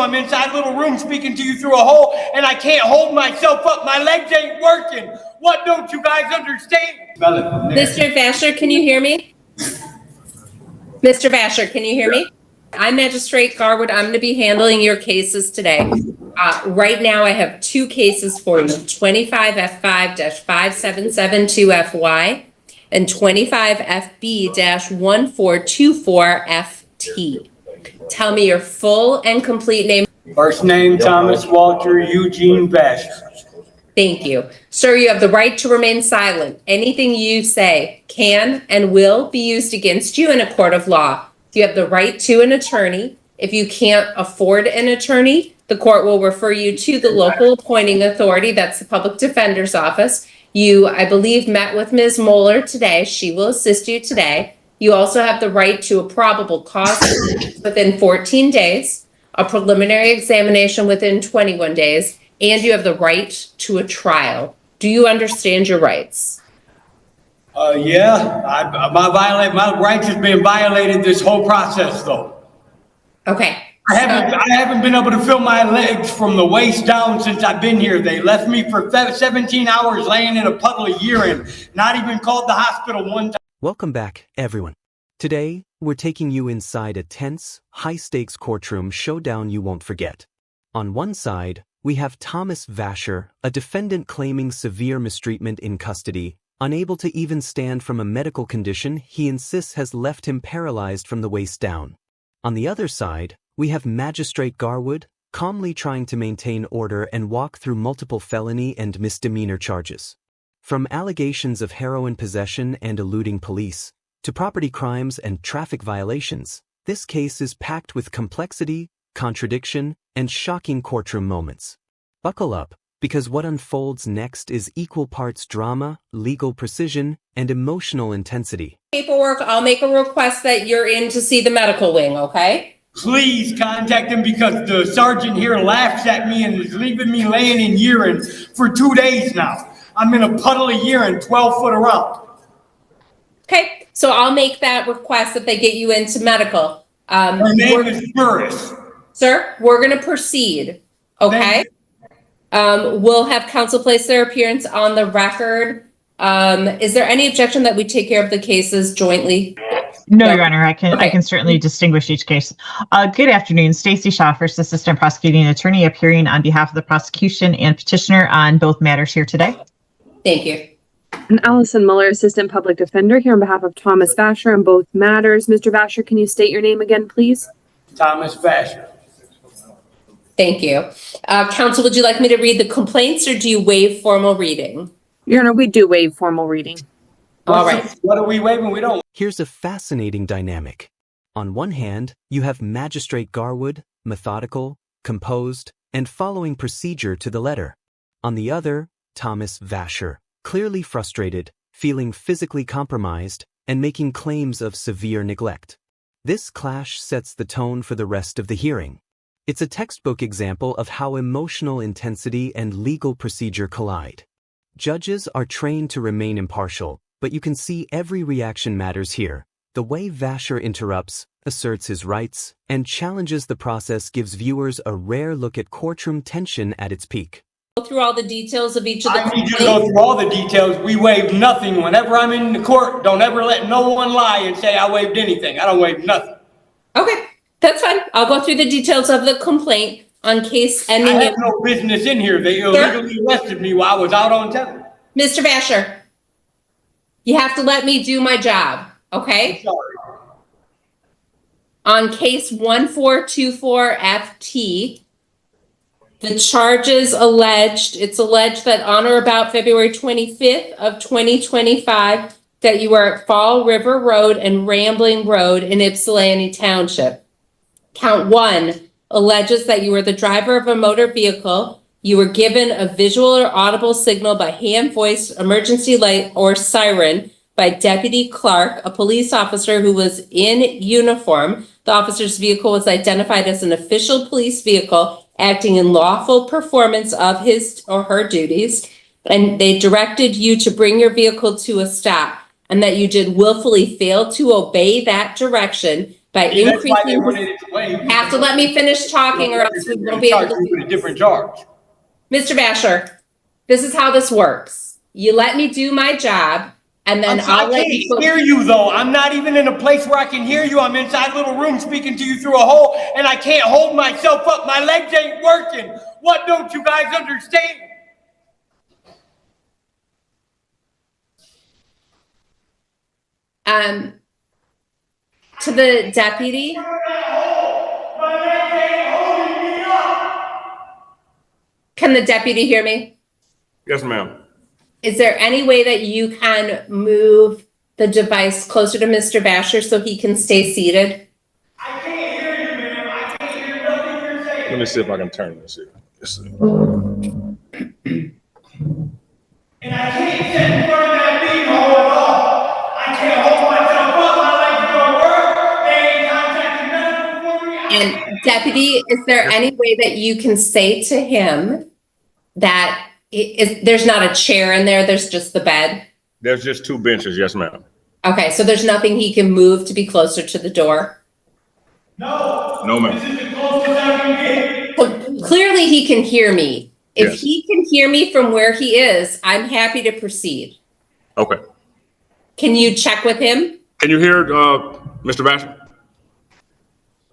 I'm inside a little room speaking to you through a hole, and I can't hold myself up. My legs ain't working. What don't you guys understand? Mr. Vasher, can you hear me? Mr. Vasher, can you hear me? I'm Magistrate Garwood. I'm going to be handling your cases today. Right now, I have two cases for you, 25F5-5772FY and 25FB-1424FT. Tell me your full and complete name. First name, Thomas Walter Eugene Vasher. Thank you. Sir, you have the right to remain silent. Anything you say can and will be used against you in a court of law. You have the right to an attorney. If you can't afford an attorney, the court will refer you to the local appointing authority. That's the public defender's office. You, I believe, met with Ms. Moeller today. She will assist you today. You also have the right to a probable cause within 14 days, a preliminary examination within 21 days, and you have the right to a trial. Do you understand your rights? Yeah, my rights have been violated this whole process, though. Okay. I haven't been able to feel my legs from the waist down since I've been here. They left me for 17 hours laying in a puddle of urine, not even called the hospital one time. Welcome back, everyone. Today, we're taking you inside a tense, high-stakes courtroom showdown you won't forget. On one side, we have Thomas Vasher, a defendant claiming severe mistreatment in custody, unable to even stand from a medical condition he insists has left him paralyzed from the waist down. On the other side, we have Magistrate Garwood, calmly trying to maintain order and walk through multiple felony and misdemeanor charges. From allegations of heroin possession and eluding police, to property crimes and traffic violations, this case is packed with complexity, contradiction, and shocking courtroom moments. Buckle up, because what unfolds next is equal parts drama, legal precision, and emotional intensity. Paperwork, I'll make a request that you're in to see the medical wing, okay? Please contact him because the sergeant here laughs at me and is leaving me laying in urine for 2 days now. I'm in a puddle of urine 12 foot around. Okay, so I'll make that request that they get you into medical. Her name is Burris. Sir, we're going to proceed, okay? We'll have counsel place their appearance on the record. Is there any objection that we take care of the cases jointly? No, Your Honor, I can certainly distinguish each case. Good afternoon, Stacey Schaffers, Assistant Prosecuting Attorney, appearing on behalf of the prosecution and petitioner on both matters here today. Thank you. And Allison Muller, Assistant Public Defender, here on behalf of Thomas Vasher on both matters. Mr. Vasher, can you state your name again, please? Thomas Vasher. Thank you. Counsel, would you like me to read the complaints or do you waive formal reading? Your Honor, we do waive formal reading. All right. What are we waiving? We don't. Here's a fascinating dynamic. On one hand, you have Magistrate Garwood, methodical, composed, and following procedure to the letter. On the other, Thomas Vasher, clearly frustrated, feeling physically compromised, and making claims of severe neglect. This clash sets the tone for the rest of the hearing. It's a textbook example of how emotional intensity and legal procedure collide. Judges are trained to remain impartial, but you can see every reaction matters here. The way Vasher interrupts, asserts his rights, and challenges the process gives viewers a rare look at courtroom tension at its peak. Go through all the details of each of the I need you to go through all the details. We waive nothing. Whenever I'm in the court, don't ever let no one lie and say I waived anything. I don't waive nothing. Okay, that's fine. I'll go through the details of the complaint on case ending. I have no business in here. They illegally arrested me while I was out on television. Mr. Vasher, you have to let me do my job, okay? Sorry. On case 1424FT, the charges it's alleged that on or about February 25th of 2025, that you were at Fall River Road and Rambling Road in Ypsilanti Township. Count 1 alleges that you were the driver of a motor vehicle. You were given a visual or audible signal by hand-voiced emergency light or siren by Deputy Clark, a police officer who was in uniform. The officer's vehicle was identified as an official police vehicle acting in lawful performance of his or her duties, and they directed you to bring your vehicle to a stop, and that you did willfully fail to obey that direction by See, that's why they increasing. wanted it to waive. You have to let me finish talking or else we won't be able to Charge you do with a different charge. Mr. Vasher, this is how this works. You let me do my job, and then I'll I let can't you. hear you though. I'm not even in a place where I can hear you. I'm inside a little room speaking to you through a hole, and I can't hold myself up. My legs ain't working. What don't you guys understand? To the deputy, My legs ain't holding me up. can the deputy hear me? Yes, ma'am. Is there any way that you can move the device closer to Mr. Vasher so he can stay seated? I can't hear you, ma'am. I can't hear nothing you're saying. Let me see if I can turn this here. Let's see. And I can't sit in front of that beanhole at all. I can't hold myself up. My legs don't work. They ain't contacting medical for me. And deputy, is there any way that you can say to him that there's not a chair in there, there's just the bed? There's just 2 benches. Yes, ma'am. Okay, so there's nothing he can move to be closer to the door? No. No, ma'am. This is the closest I can get. So clearly he can hear me. If Yes. he can hear me from where he is, I'm happy to proceed. Okay. Can you check with him? Can you hear Mr. Vasher?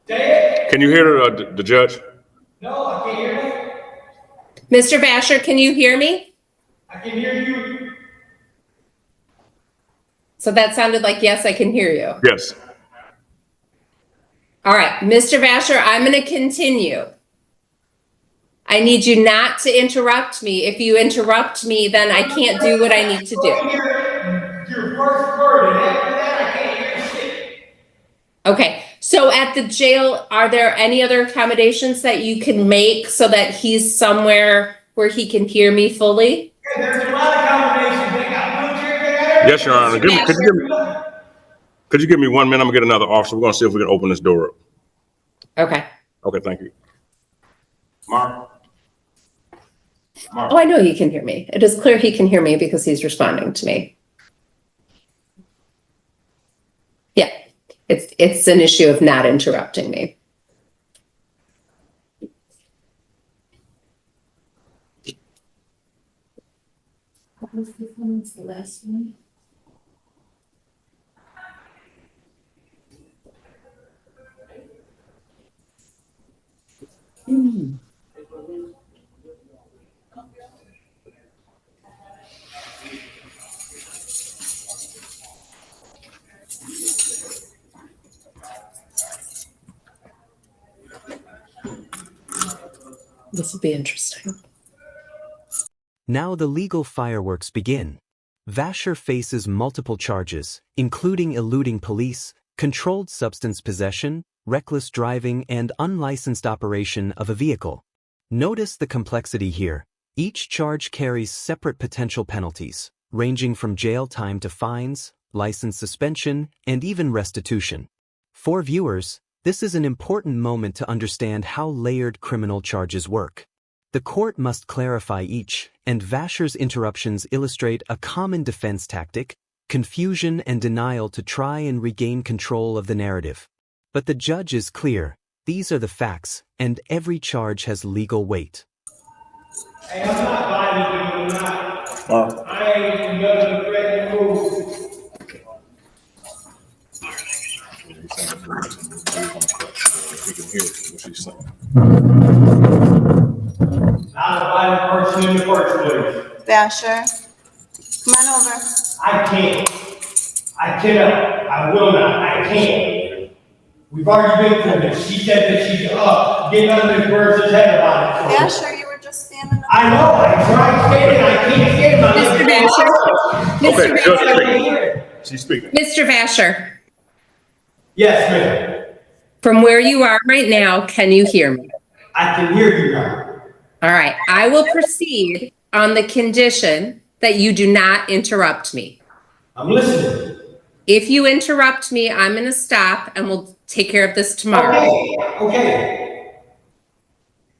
Say it. Can you hear the judge? No, I can't hear you. Mr. Vasher, can you hear me? I can hear you. So that sounded like, yes, I can hear you. Yes. All right, Mr. Vasher, I'm going to continue. I need you not to interrupt me. If you interrupt me, then I can't do what I need to do. Your first word, and after that, I can't hear shit. Okay, so at the jail, are there any other accommodations that you can make so that he's somewhere where he can hear me fully? Yeah, there's a lot of combinations. They got wheelchairs, they got everything. Yes, Your Honor. Could you give me 1 minute? I'm gonna get another officer. We're gonna see if we can open this door up. Okay. Okay, thank you. Mark. Oh, I know he can hear me. It is clear he can hear me because he's responding to me. Yeah, it's an issue of not interrupting me. What was the last one? This will be interesting. Now the legal fireworks begin. Vasher faces multiple charges, including eluding police, controlled substance possession, reckless driving, and unlicensed operation of a vehicle. Notice the complexity here. Each charge carries separate potential penalties, ranging from jail time to fines, license suspension, and even restitution. For viewers, this is an important moment to understand how layered criminal charges work. The court must clarify each, and Vasher's interruptions illustrate a common defense tactic: confusion and denial to try and regain control of the narrative. But the judge is clear: these are the facts, and every charge has legal weight. Hey, I'm not buying you, I'm not. I ain't gonna threaten you. He can hear what she's saying. Not a violent person in the first place. Vasher, come on over. I can't. I cannot. I will not. I can't. We've already been through this. She said that she's getting under this person's head about it. So. Vasher, you were just standing up. I know. I tried standing. I can't stand. My Mr. legs Vasher, are Mr. here. She's speaking. Mr. Vasher, Yes, ma'am. from where you are right now, can you hear me? I can hear you now. All right, I will proceed on the condition that you do not interrupt me. I'm listening. If you interrupt me, I'm going to stop and we'll take care of this tomorrow. Okay.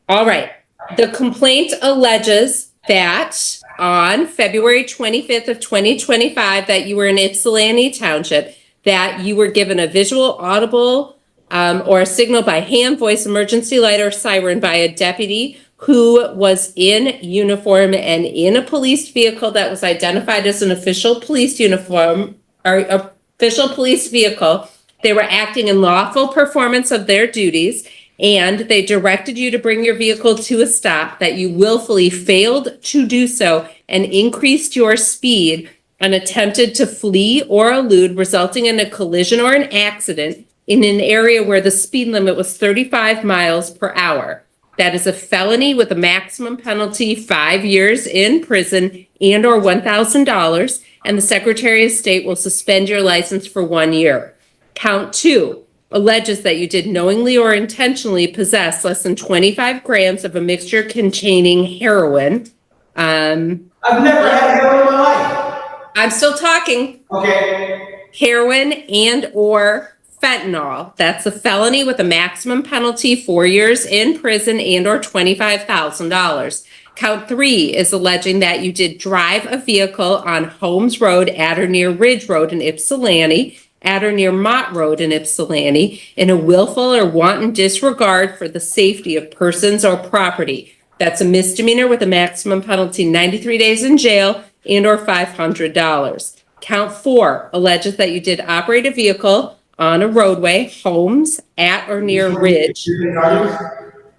All right. The complaint alleges that on February 25th of 2025, that you were in Ypsilanti Township, that you were given a visual, audible or a signal by hand, voice, emergency light, or siren by a deputy who was in uniform and in a police vehicle that was identified as an official police uniform or official police vehicle. They were acting in lawful performance of their duties, and they directed you to bring your vehicle to a stop, that you willfully failed to do so and increased your speed and attempted to flee or elude, resulting in a collision or an accident in an area where the speed limit was 35 miles per hour. That is a felony with a maximum penalty 5 years in prison and or $1,000, and the Secretary of State will suspend your license for 1 year. Count 2 alleges that you did knowingly or intentionally possess less than 25 grams of a mixture containing heroin. I've never had heroin in my life. I'm still talking. Okay. Heroin and or fentanyl. That's a felony with a maximum penalty 4 years in prison and or $25,000. Count 3 is alleging that you did drive a vehicle on Holmes Road at or near Ridge Road in Ypsilanti, at or near Mott Road in Ypsilanti, in a willful or wanton disregard for the safety of persons or property. That's a misdemeanor with a maximum penalty 93 days in jail and or $500. Count 4 alleges that you did operate a vehicle on a roadway, Holmes, at or near Ridge.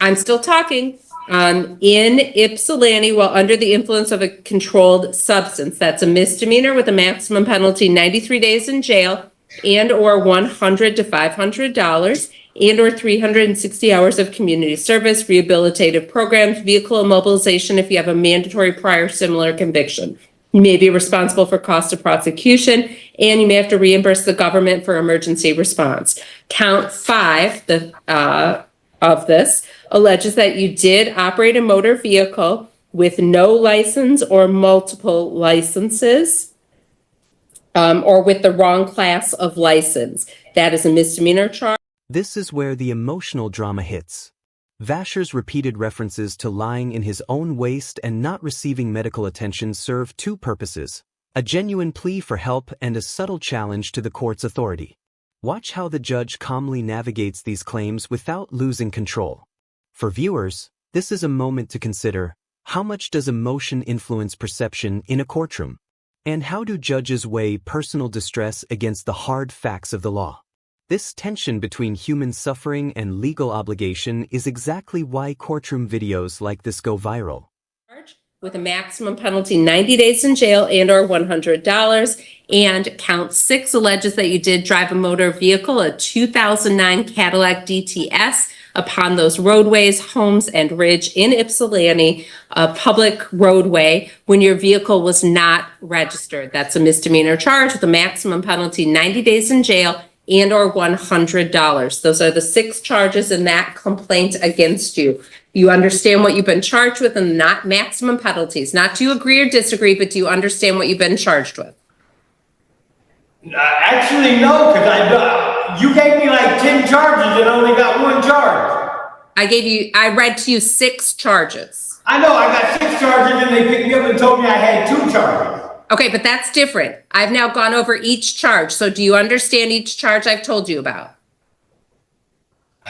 I'm still talking. In Ypsilanti while under the influence of a controlled substance. That's a misdemeanor with a maximum penalty 93 days in jail and or $100 to $500 and or 360 hours of community service, rehabilitative programs, vehicle immobilization if you have a mandatory prior similar conviction. You may be responsible for cost of prosecution, and you may have to reimburse the government for emergency response. Count 5 of this alleges that you did operate a motor vehicle with no license or multiple licenses, or with the wrong class of license. That is a misdemeanor charge. This is where the emotional drama hits. Vasher's repeated references to lying in his own waste and not receiving medical attention serve two purposes: a genuine plea for help and a subtle challenge to the court's authority. Watch how the judge calmly navigates these claims without losing control. For viewers, this is a moment to consider: how much does emotion influence perception in a courtroom? And how do judges weigh personal distress against the hard facts of the law? This tension between human suffering and legal obligation is exactly why courtroom videos like this go viral. With a maximum penalty 90 days in jail and or $100. And count 6 alleges that you did drive a motor vehicle, a 2009 Cadillac DTS, upon those roadways, Holmes and Ridge in Ypsilanti, a public roadway, when your vehicle was not registered. That's a misdemeanor charge with a maximum penalty 90 days in jail and or $100. Those are the 6 charges in that complaint against you. You understand what you've been charged with and not maximum penalties. Not do you agree or disagree, but do you understand what you've been charged with? Actually, no, because you gave me like 10 charges and I only got 1 charge. I read to you 6 charges. I know, I got 6 charges and they picked me up and told me I had 2 charges. Okay, but that's different. I've now gone over each charge. So do you understand each charge I've told you about?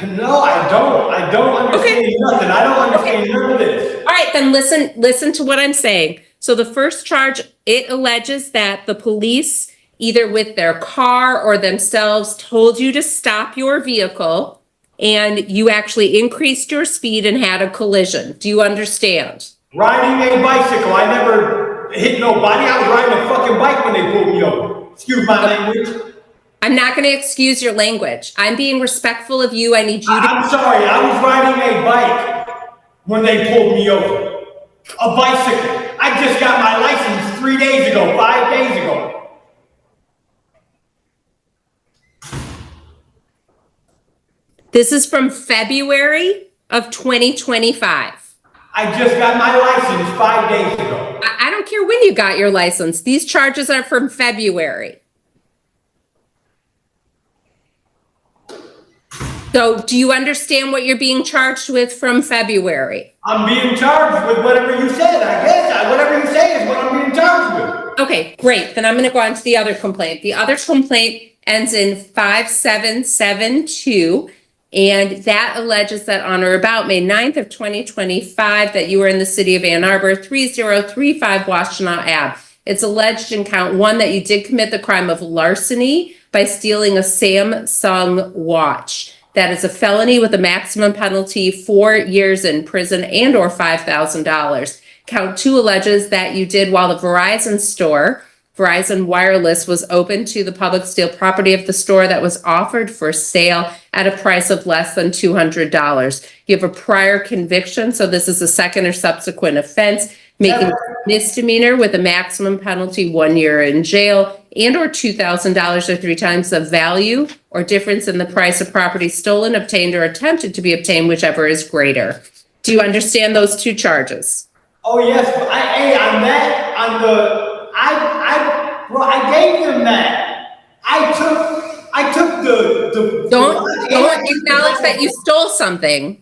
No, I don't. I don't understand nothing. I don't understand none of this. All right, then listen to what I'm saying. So the first charge, it alleges that the police, either with their car or themselves, told you to stop your vehicle and you actually increased your speed and had a collision. Do you understand? Riding a bicycle. I never hit nobody. I was riding a fucking bike when they pulled me over. Excuse my language. I'm not going to excuse your language. I'm being respectful of you. I need you to... I'm sorry. I was riding a bike when they pulled me over. A bicycle. I just got my license 3 days ago, 5 days ago. This is from February of 2025. I just got my license 5 days ago. I don't care when you got your license. These charges are from February. So do you understand what you're being charged with from February? I'm being charged with whatever you said, I guess. Whatever you say is what I'm being charged with. Okay, great. Then I'm going to go on to the other complaint. The other complaint ends in 5772. And that alleges that on or about May 9th of 2025, that you were in the city of Ann Arbor, 3035 Washtenaw Ave. It's alleged in count 1 that you did commit the crime of larceny by stealing a Samsung watch. That is a felony with a maximum penalty 4 years in prison and or $5,000. Count 2 alleges that you did while the Verizon store, Verizon Wireless, was open to the public, steal property of the store that was offered for sale at a price of less than $200. You have a prior conviction, so this is a second or subsequent offense, making misdemeanor with a maximum penalty 1 year in jail and or $2,000 or 3 times the value or difference in the price of property stolen, obtained, or attempted to be obtained, whichever is greater. Do you understand those 2 charges? Oh, yes, but I gave them that. I took the. Don't acknowledge that you stole something.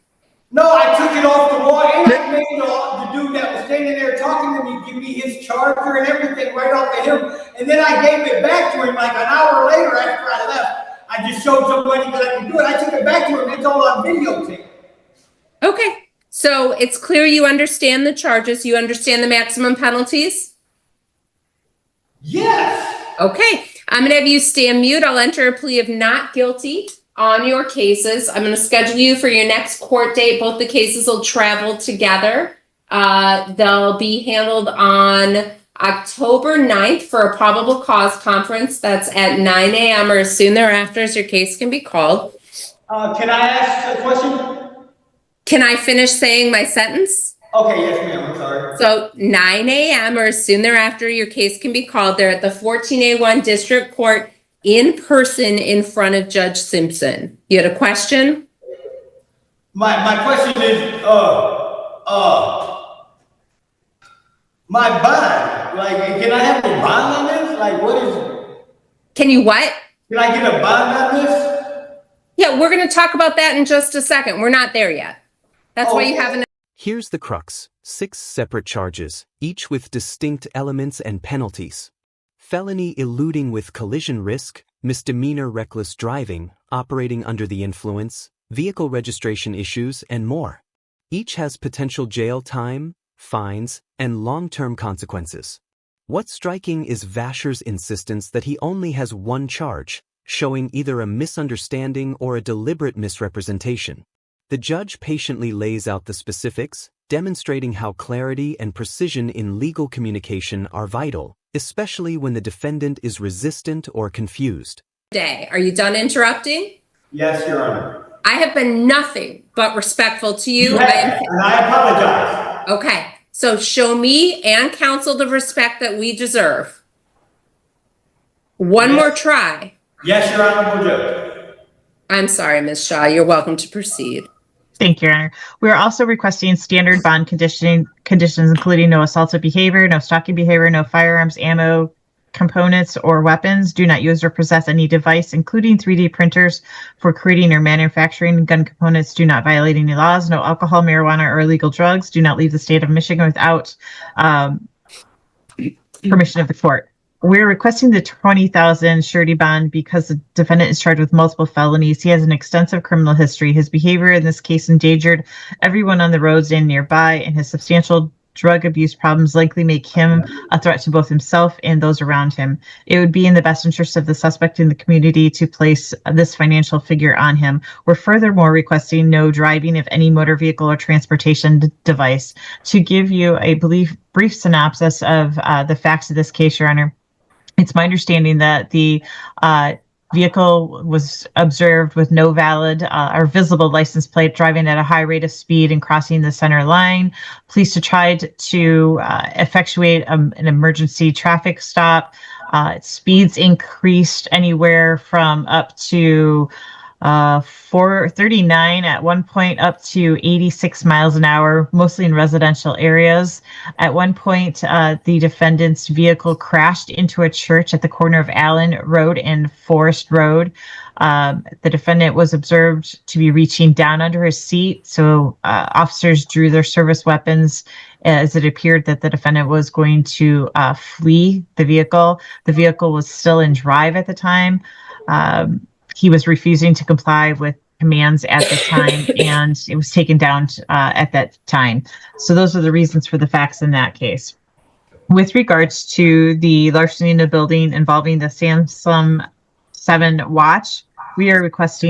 No, I took it off the wall, and I made the dude that was standing there talking to me give me his charger and everything right off of him, and then I gave it back to him like an hour later after I left. I just showed somebody that I could do it. I took it back to him. It's all on videotape. Okay, so it's clear you understand the charges. You understand the maximum penalties? Yes. Okay, I'm gonna have you stand mute. I'll enter a plea of not guilty on your cases. I'm gonna schedule you for your next court date. Both the cases will travel together. They'll be handled on October 9th for a probable cause conference. That's at 9 a.m. or as soon thereafter as your case can be called. Can I ask a question? Can I finish saying my sentence? Okay, yes, ma'am. I'm sorry. So 9 a.m. or as soon thereafter your case can be called. They're at the 14A1 District Court in person in front of Judge Simpson. You had a question? My question is, my bond. Like, can I have a bond on this? Like, what is it? Can you what? Can I get a bond on this? Yeah, we're going to talk about that in just a second. We're not there yet. That's why you haven't. Here's the crux: 6 separate charges, each with distinct elements and penalties. Felony eluding with collision risk, misdemeanor reckless driving, operating under the influence, vehicle registration issues, and more. Each has potential jail time, fines, and long-term consequences. What's striking is Vasher's insistence that he only has 1 charge, showing either a misunderstanding or a deliberate misrepresentation. The judge patiently lays out the specifics, demonstrating how clarity and precision in legal communication are vital, especially when the defendant is resistant or confused. Are you done interrupting? Yes, Your Honor. I have been nothing but respectful to you. And I apologize. Okay, so show me and counsel the respect that we deserve. One more try. Yes, Your Honorable Judge. I'm sorry, Ms. Shaw. You're welcome to proceed. Thank you, Your Honor. We are also requesting standard bond conditions, including no assaultive behavior, no stalking behavior, no firearms, ammo, components, or weapons. Do not use or possess any device, including 3D printers, for creating or manufacturing gun components. Do not violate any laws. No alcohol, marijuana, or illegal drugs. Do not leave the state of Michigan without permission of the court. We're requesting the $20,000 surety bond because the defendant is charged with multiple felonies. He has an extensive criminal history. His behavior in this case endangered everyone on the roads and nearby, and his substantial drug abuse problems likely make him a threat to both himself and those around him. It would be in the best interest of the suspect in the community to place this financial figure on him. We're furthermore requesting no driving of any motor vehicle or transportation device. To give you a brief synopsis of the facts of this case, Your Honor, it's my understanding that the vehicle was observed with no valid or visible license plate, driving at a high rate of speed and crossing the center line. Police tried to effectuate an emergency traffic stop. Speeds increased anywhere from up to 439 at one point up to 86 miles an hour, mostly in residential areas. At one point, the defendant's vehicle crashed into a church at the corner of Allen Road and Forest Road. The defendant was observed to be reaching down under his seat, so officers drew their service weapons as it appeared that the defendant was going to flee the vehicle. The vehicle was still in drive at the time. He was refusing to comply with commands at the time, and it was taken down at that time. So those are the reasons for the facts in that case. With regards to the larceny in the building involving the Samsung 7 watch, we are requesting